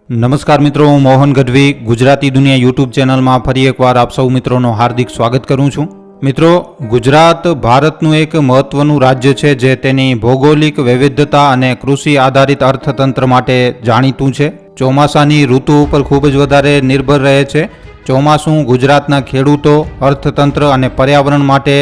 નમસ્કાર મિત્રો, હું મોહન ગઢવી ગુજરાતી દુનિયા યુટ્યુબ ચેનલમાં ફરી એકવાર આપ સૌ મિત્રોનો હાર્દિક સ્વાગત કરું છું. મિત્રો, ગુજરાત ભારતનું એક મહત્વનું રાજ્ય છે જે તેની ભૌગોલિક વૈવિધ્યતા અને કૃષિ આધારિત અર્થતંત્ર માટે જાણીતું છે. ચોમાસાની ઋતુ ઉપર ખૂબ જ વધારે નિર્ભર રહે છે. ચોમાસું ગુજરાતના ખેડૂતો, અર્થતંત્ર અને પર્યાવરણ માટે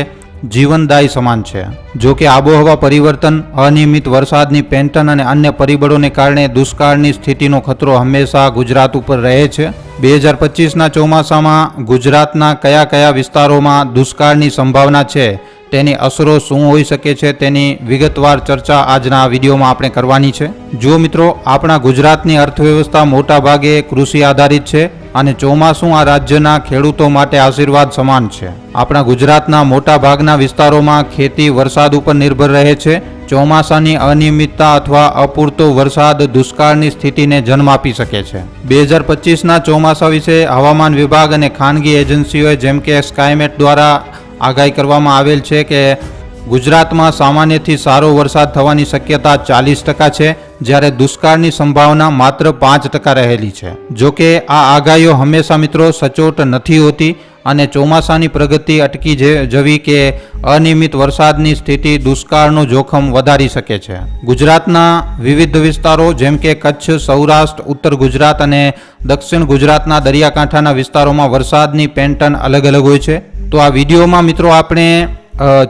જીવનદાયી સમાન છે. જો કે આબોહવા પરિવર્તન, અનિયમિત વરસાદની પેટર્ન અને અન્ય પરિબળોને કારણે દુષ્કાળની સ્થિતિનો ખતરો હંમેશા ગુજરાત ઉપર રહે છે. 2025ના ચોમાસામાં ગુજરાતના કયા કયા વિસ્તારોમાં દુષ્કાળની સંભાવના છે, તેની અસરો શું હોઈ શકે છે, તેની વિગતવાર ચર્ચા આજના આ વિડીયોમાં આપણે કરવાની છે. જો મિત્રો, આપણા ગુજરાતની અર્થવ્યવસ્થા મોટા ભાગે કૃષિ આધારિત છે અને ચોમાસું આ રાજ્યના ખેડૂતો માટે આશીર્વાદ સમાન છે. આપણા ગુજરાતના મોટા ભાગના વિસ્તારોમાં ખેતી વરસાદ ઉપર નિર્ભર રહે છે. ચોમાસાની અનિયમિતતા અથવા અપૂરતો વરસાદ દુષ્કાળની સ્થિતિને જન્મ આપી શકે છે. 2025ના ચોમાસા વિશે હવામાન વિભાગ અને ખાનગી એજન્સીઓએ જેમ કે સ્કાયમેટ દ્વારા આગાહી કરવામાં આવેલ છે કે ગુજરાતમાં સામાન્યથી સારો વરસાદ થવાની શક્યતા 40% છે, જ્યારે દુષ્કાળની સંભાવના માત્ર 5% રહેલી છે. જો કે આ આગાહીઓ હંમેશા મિત્રો સચોટ નથી હોતી અને ચોમાસાની પ્રગતિ અટકી જવી કે અનિયમિત વરસાદની સ્થિતિ દુષ્કાળનું જોખમ વધારી શકે છે. ગુજરાતના વિવિધ વિસ્તારો જેમ કે કચ્છ, સૌરાષ્ટ્ર, ઉત્તર ગુજરાત અને દક્ષિણ ગુજરાતના દરિયાકાંઠાના વિસ્તારોમાં વરસાદની પેટર્ન અલગ અલગ હોય છે. તો આ વિડીયોમાં મિત્રો આપણે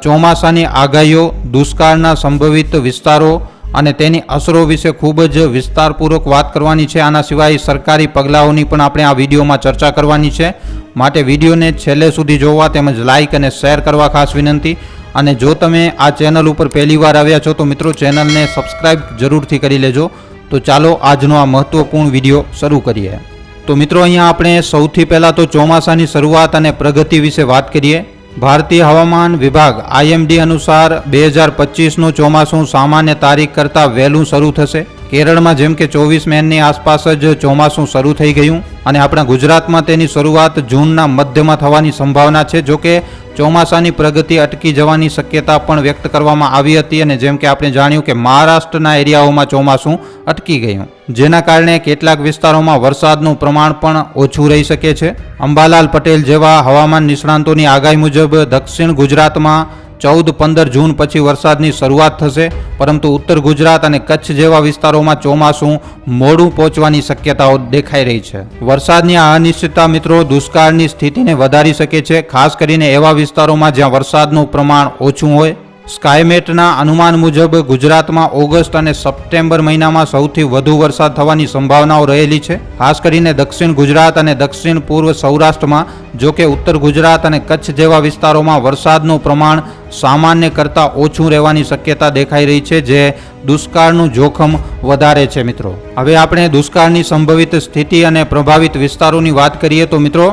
ચોમાસાની આગાહીઓ, દુષ્કાળના સંભવિત વિસ્તારો અને તેની અસરો વિશે ખૂબ જ વિસ્તારપૂર્વક વાત કરવાની છે. આના સિવાય સરકારી પગલાઓની પણ આપણે આ વિડીયોમાં ચર્ચા કરવાની છે. માટે વિડીયોને છેલ્લે સુધી જોવા તેમજ લાઇક અને શેર કરવા ખાસ વિનંતી. અને જો તમે આ ચેનલ ઉપર પહેલીવાર આવ્યા છો તો મિત્રો ચેનલને સબસ્ક્રાઈબ જરૂરથી કરી લેજો. તો ચાલો આજનો આ મહત્વપૂર્ણ વિડીયો શરૂ કરીએ. તો મિત્રો, અહીંયા આપણે સૌથી પહેલાં તો ચોમાસાની શરૂઆત અને પ્રગતિ વિશે વાત કરીએ. ભારતીય હવામાન વિભાગ IMD અનુસાર 2025નું ચોમાસું સામાન્ય તારીખ કરતાં વહેલું શરૂ થશે. કેરળમાં જેમ કે 24 મેની આસપાસ જ ચોમાસું શરૂ થઈ ગયું અને આપણા ગુજરાતમાં તેની શરૂઆત જૂનના મધ્યમાં થવાની સંભાવના છે. જો કે ચોમાસાની પ્રગતિ અટકી જવાની શક્યતા પણ વ્યક્ત કરવામાં આવી હતી અને જેમ કે આપણે જાણ્યું કે મહારાષ્ટ્રના એરિયાઓમાં ચોમાસું અટકી ગયું, જેના કારણે કેટલાક વિસ્તારોમાં વરસાદનું પ્રમાણ પણ ઓછું રહી શકે છે. અંબાલાલ પટેલ જેવા હવામાન નિષ્ણાંતોની આગાહી મુજબ દક્ષિણ ગુજરાતમાં 14-15 જૂન પછી વરસાદની શરૂઆત થશે, પરંતુ ઉત્તર ગુજરાત અને કચ્છ જેવા વિસ્તારોમાં ચોમાસું મોડું પહોંચવાની શક્યતાઓ દેખાઈ રહી છે. વરસાદની આ અનિશ્ચિતતા મિત્રો દુષ્કાળની સ્થિતિને વધારી શકે છે, ખાસ કરીને એવા વિસ્તારોમાં જ્યાં વરસાદનું પ્રમાણ ઓછું હોય. સ્કાયમેટના અનુમાન મુજબ ગુજરાતમાં ઓગસ્ટ અને સપ્ટેમ્બર મહિનામાં સૌથી વધુ વરસાદ થવાની સંભાવનાઓ રહેલી છે, ખાસ કરીને દક્ષિણ ગુજરાત અને દક્ષિણ પૂર્વ સૌરાષ્ટ્રમાં. જો કે ઉત્તર ગુજરાત અને કચ્છ જેવા વિસ્તારોમાં વરસાદનું પ્રમાણ સામાન્ય કરતાં ઓછું રહેવાની શક્યતા દેખાઈ રહી છે, જે દુષ્કાળનું જોખમ વધારે છે. મિત્રો, હવે આપણે દુષ્કાળની સંભવિત સ્થિતિ અને પ્રભાવિત વિસ્તારોની વાત કરીએ તો મિત્રો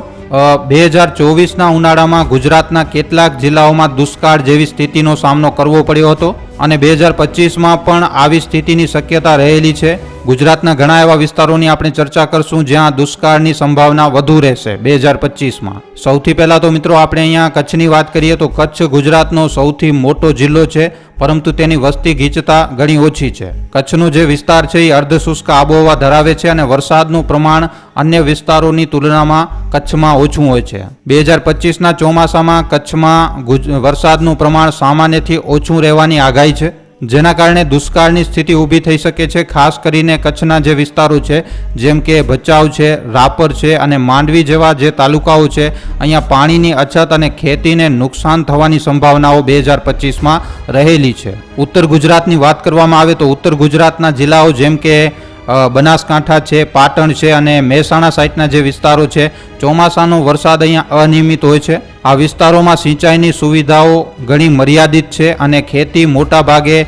2024ના ઉનાળામાં ગુજરાતના કેટલાક જિલ્લાઓમાં દુષ્કાળ જેવી સ્થિતિનો સામનો કરવો પડ્યો હતો અને 2025માં પણ આવી સ્થિતિની શક્યતા રહેલી છે. ગુજરાતના ઘણા એવા વિસ્તારોની આપણે ચર્ચા કરશું જ્યાં દુષ્કાળની સંભાવના વધુ રહેશે 2025માં. સૌથી પહેલા તો મિત્રો આપણે અહીંયા કચ્છની વાત કરીએ તો કચ્છ ગુજરાતનો સૌથી મોટો જિલ્લો છે, પરંતુ તેની વસ્તી ગીચતા ઘણી ઓછી છે. કચ્છનો જે વિસ્તાર છે એ અર્ધશુષ્ક આબોહવા ધરાવે છે અને વરસાદનું પ્રમાણ અન્ય વિસ્તારોની તુલનામાં કચ્છમાં ઓછું હોય છે. 2025ના ચોમાસામાં કચ્છમાં વરસાદનું પ્રમાણ સામાન્યથી ઓછું રહેવાની આગાહી છે, જેના કારણે દુષ્કાળની સ્થિતિ ઊભી થઈ શકે છે. ખાસ કરીને કચ્છના જે વિસ્તારો છે જેમ કે ભચાઉ છે, રાપર છે અને માંડવી જેવા જે તાલુકાઓ છે, અહીંયા પાણીની અછત અને ખેતીને નુકસાન થવાની સંભાવનાઓ 2025માં રહેલી છે. ઉત્તર ગુજરાતની વાત કરવામાં આવે તો ઉત્તર ગુજરાતના જિલ્લાઓ જેમ કે બનાસકાંઠા છે, પાટણ છે અને મહેસાણા સાઈડના જે વિસ્તારો છે, ચોમાસાનો વરસાદ અહીંયા અનિયમિત હોય છે. આ વિસ્તારોમાં સિંચાઈની સુવિધાઓ ઘણી મર્યાદિત છે અને ખેતી મોટા ભાગે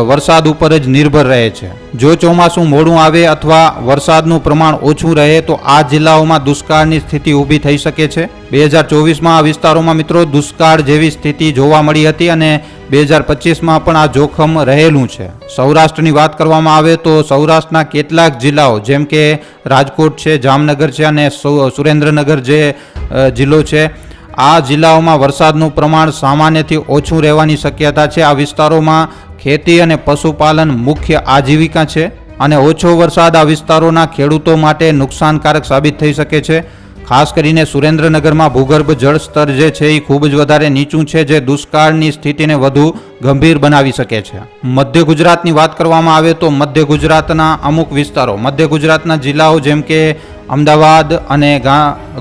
વરસાદ ઉપર જ નિર્ભર રહે છે. જો ચોમાસું મોડું આવે અથવા વરસાદનું પ્રમાણ ઓછું રહે તો આ જિલ્લાઓમાં દુષ્કાળની સ્થિતિ ઊભી થઈ શકે છે. 2024માં આ વિસ્તારોમાં મિત્રો દુષ્કાળ જેવી સ્થિતિ જોવા મળી હતી અને 2025માં પણ આ જોખમ રહેલું છે. સૌરાષ્ટ્રની વાત કરવામાં આવે તો સૌરાષ્ટ્રના કેટલાક જિલ્લાઓ જેમ કે રાજકોટ છે, જામનગર છે અને સુરેન્દ્રનગર જે જિલ્લો છે, આ જિલ્લાઓમાં વરસાદનું પ્રમાણ સામાન્યથી ઓછું રહેવાની શક્યતા છે. આ વિસ્તારોમાં ખેતી અને પશુપાલન મુખ્ય આજીવિકા છે અને ઓછો વરસાદ આ વિસ્તારોના ખેડૂતો માટે નુકસાનકારક સાબિત થઈ શકે છે. ખાસ કરીને સુરેન્દ્રનગરમાં ભૂગર્ભ જળ સ્તર જે છે એ ખૂબ જ વધારે નીચું છે, જે દુષ્કાળની સ્થિતિને વધુ ગંભીર બનાવી શકે છે. મધ્ય ગુજરાતની વાત કરવામાં આવે તો મધ્ય ગુજરાતના અમુક વિસ્તારો, મધ્ય ગુજરાતના જિલ્લાઓ જેમ કે અમદાવાદ અને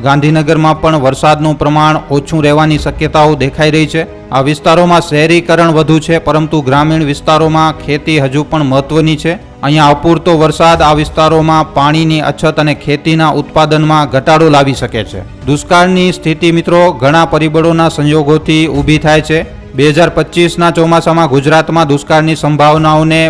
ગાંધીનગરમાં પણ વરસાદનું પ્રમાણ ઓછું રહેવાની શક્યતાઓ દેખાઈ રહી છે. આ વિસ્તારોમાં શહેરીકરણ વધુ છે, પરંતુ ગ્રામીણ વિસ્તારોમાં ખેતી હજુ પણ મહત્વની છે. અહીંયા અપૂરતો વરસાદ આ વિસ્તારોમાં પાણીની અછત અને ખેતીના ઉત્પાદનમાં ઘટાડો લાવી શકે છે. દુષ્કાળની સ્થિતિ મિત્રો ઘણા પરિબળોના સંયોગોથી ઊભી થાય છે. 2025ના ચોમાસામાં ગુજરાતમાં દુષ્કાળની સંભાવનાઓને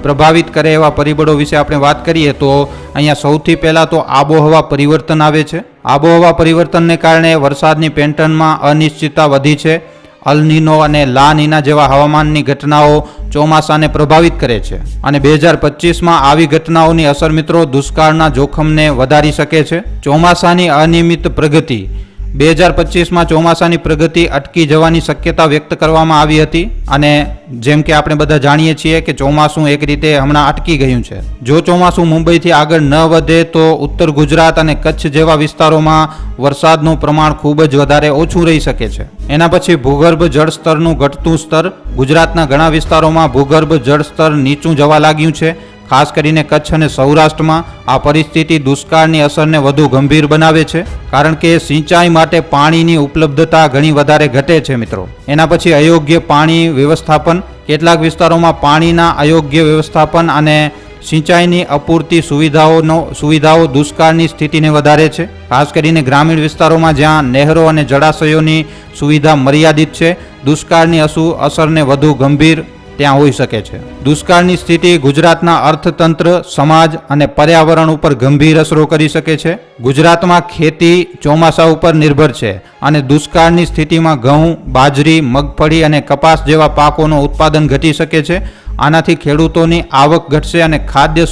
પ્રભાવિત કરે એવા પરિબળો વિશે આપણે વાત કરીએ તો અહીંયા સૌથી પહેલાં તો આબોહવા પરિવર્તન આવે છે. આબોહવા પરિવર્તનને કારણે વરસાદની પેટર્નમાં અનિશ્ચિતતા વધી છે. અલ નીનો અને લા નીના જેવા હવામાનની ઘટનાઓ ચોમાસાને પ્રભાવિત કરે છે અને 2025માં આવી ઘટનાઓની અસર મિત્રો દુષ્કાળના જોખમને વધારી શકે છે. ચોમાસાની અનિયમિત પ્રગતિ 2025માં ચોમાસાની પ્રગતિ અટકી જવાની શક્યતા વ્યક્ત કરવામાં આવી હતી અને જેમ કે આપણે બધા જાણીએ છીએ કે ચોમાસું એક રીતે હમણાં અટકી ગયું છે. જો ચોમાસું મુંબઈથી આગળ ન વધે તો ઉત્તર ગુજરાત અને કચ્છ જેવા વિસ્તારોમાં વરસાદનું પ્રમાણ ખૂબ જ વધારે ઓછું રહી શકે છે. એના પછી ભૂગર્ભ જળ સ્તરનું ઘટતું સ્તર. ગુજરાતના ઘણા વિસ્તારોમાં ભૂગર્ભ જળ સ્તર નીચું જવા લાગ્યું છે. ખાસ કરીને કચ્છ અને સૌરાષ્ટ્રમાં આ પરિસ્થિતિ દુષ્કાળની અસરને વધુ ગંભીર બનાવે છે, કારણ કે સિંચાઈ માટે પાણીની ઉપલબ્ધતા ઘણી વધારે ઘટે છે મિત્રો. એના પછી અયોગ્ય પાણી વ્યવસ્થાપન. કેટલાક વિસ્તારોમાં પાણીના અયોગ્ય વ્યવસ્થાપન અને સિંચાઈની અપૂરતી સુવિધાઓ દુષ્કાળની સ્થિતિને વધારે છે. ખાસ કરીને ગ્રામીણ વિસ્તારોમાં જ્યાં નહેરો અને જળાશયોની સુવિધા મર્યાદિત છે, દુષ્કાળની અસરને વધુ ગંભીર ત્યાં હોઈ શકે છે. દુષ્કાળની સ્થિતિ ગુજરાતના અર્થતંત્ર, સમાજ અને પર્યાવરણ ઉપર ગંભીર અસરો કરી શકે છે. ગુજરાતમાં ખેતી ચોમાસા ઉપર નિર્ભર છે અને દુષ્કાળની સ્થિતિમાં ઘઉં, બાજરી, મગફળી અને કપાસ જેવા પાકોનું ઉત્પાદન ઘટી શકે છે. આનાથી ખેડૂતોની આવક ઘટશે અને ખાદ્ય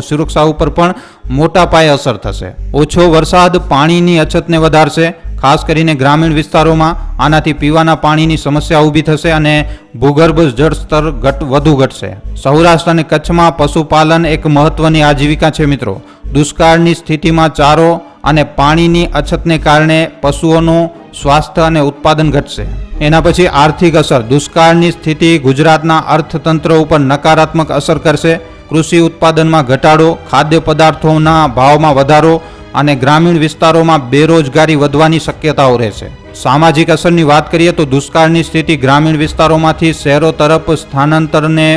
સુરક્ષા ઉપર પણ મોટા પાયે અસર થશે. ઓછો વરસાદ પાણીની અછતને વધારશે. ખાસ કરીને ગ્રામીણ વિસ્તારોમાં આનાથી પીવાના પાણીની સમસ્યા ઊભી થશે અને ભૂગર્ભ જળ સ્તર વધુ ઘટશે. સૌરાષ્ટ્ર અને કચ્છમાં પશુપાલન એક મહત્વની આજીવિકા છે મિત્રો. દુષ્કાળની સ્થિતિમાં ચારો અને પાણીની અછતને કારણે પશુઓનું સ્વાસ્થ્ય અને ઉત્પાદન ઘટશે. એના પછી આર્થિક અસર. દુષ્કાળની સ્થિતિ ગુજરાતના અર્થતંત્ર ઉપર નકારાત્મક અસર કરશે. કૃષિ ઉત્પાદનમાં ઘટાડો, ખાદ્ય પદાર્થોના ભાવમાં વધારો અને ગ્રામીણ વિસ્તારોમાં બેરોજગારી વધવાની શક્યતાઓ રહેશે. સામાજિક અસરની વાત કરીએ તો દુષ્કાળની સ્થિતિ ગ્રામીણ વિસ્તારોમાંથી શહેરો તરફ સ્થાનાંતરને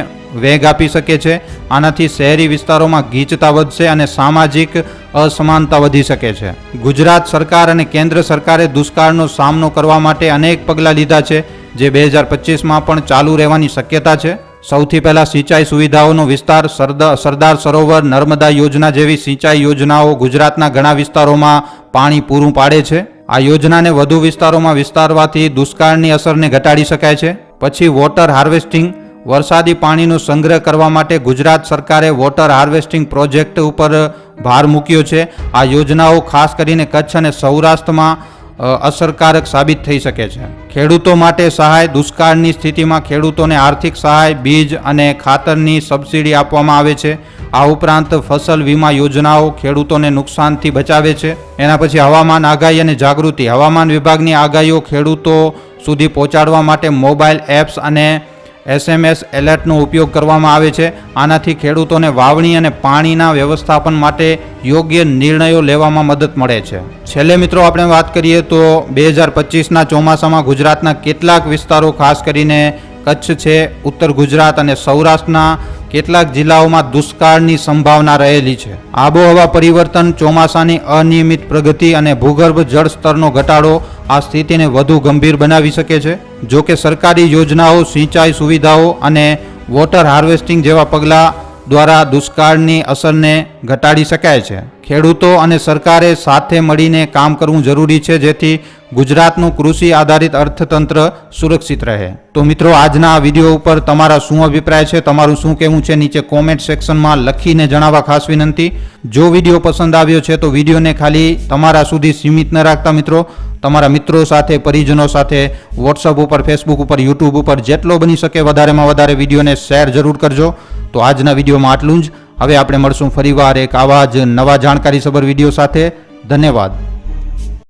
વેગ આપી શકે છે. આનાથી શહેરી વિસ્તારોમાં ગીચતા વધશે અને સામાજિક અસમાનતા વધી શકે છે. ગુજરાત સરકાર અને કેન્દ્ર સરકારે દુષ્કાળનો સામનો કરવા માટે અનેક પગલાં લીધા છે, જે 2025માં પણ ચાલુ રહેવાની શક્યતા છે. સૌથી પહેલાં સિંચાઈ સુવિધાઓનો વિસ્તાર. સરદાર સરોવર નર્મદા યોજના જેવી સિંચાઈ યોજનાઓ ગુજરાતના ઘણા વિસ્તારોમાં પાણી પૂરું પાડે છે. આ યોજનાને વધુ વિસ્તારોમાં વિસ્તારવાથી દુષ્કાળની અસરને ઘટાડી શકાય છે. પછી વોટર હાર્વેસ્ટિંગ. વરસાદી પાણીનો સંગ્રહ કરવા માટે ગુજરાત સરકારે વોટર હાર્વેસ્ટિંગ પ્રોજેક્ટ ઉપર ભાર મૂક્યો છે. આ યોજનાઓ ખાસ કરીને કચ્છ અને સૌરાષ્ટ્રમાં અસરકારક સાબિત થઈ શકે છે. ખેડૂતો માટે સહાય. દુષ્કાળની સ્થિતિમાં ખેડૂતોને આર્થિક સહાય, બીજ અને ખાતરની સબસિડી આપવામાં આવે છે. આ ઉપરાંત ફસલ વીમા યોજનાઓ ખેડૂતોને નુકસાનથી બચાવે છે. એના પછી હવામાન આગાહી અને જાગૃતિ. હવામાન વિભાગની આગાહીઓ ખેડૂતો સુધી પહોંચાડવા માટે મોબાઈલ એપ્સ અને SMS એલર્ટનો ઉપયોગ કરવામાં આવે છે. આનાથી ખેડૂતોને વાવણી અને પાણીના વ્યવસ્થાપન માટે યોગ્ય નિર્ણયો લેવામાં મદદ મળે છે. છેલ્લે મિત્રો આપણે વાત કરીએ તો 2025ના ચોમાસામાં ગુજરાતના કેટલાક વિસ્તારો, ખાસ કરીને કચ્છ છે, ઉત્તર ગુજરાત અને સૌરાષ્ટ્રના કેટલાક જિલ્લાઓમાં દુષ્કાળની સંભાવના રહેલી છે. આબોહવા પરિવર્તન, ચોમાસાની અનિયમિત પ્રગતિ અને ભૂગર્ભ જળ સ્તરનો ઘટાડો આ સ્થિતિને વધુ ગંભીર બનાવી શકે છે. જો કે સરકારી યોજનાઓ, સિંચાઈ સુવિધાઓ અને વોટર હાર્વેસ્ટિંગ જેવા પગલાં દ્વારા દુષ્કાળની અસરને ઘટાડી શકાય છે. ખેડૂતો અને સરકારે સાથે મળીને કામ કરવું જરૂરી છે, જેથી ગુજરાતનું કૃષિ આધારિત અર્થતંત્ર સુરક્ષિત રહે. તો મિત્રો, આજના આ વિડીયો ઉપર તમારા શું અભિપ્રાય છે, તમારું શું કહેવું છે, નીચે કોમેન્ટ સેક્શનમાં લખીને જણાવવા ખાસ વિનંતી. જો વિડીયો પસંદ આવ્યો છે તો વિડીયોને ખાલી તમારા સુધી સીમિત ન રાખતા મિત્રો, તમારા મિત્રો સાથે, પરિજનો સાથે, વોટ્સઅપ ઉપર, ફેસબુક ઉપર, યુટ્યુબ ઉપર જેટલો બની શકે વધારેમાં વધારે વિડીયોને શેર જરૂર કરજો. તો આજના વિડીયોમાં આટલું જ. હવે આપણે મળશું ફરીવાર એક આવા જ નવા જાણકારીસભર વિડીયો સાથે. ધન્યવાદ.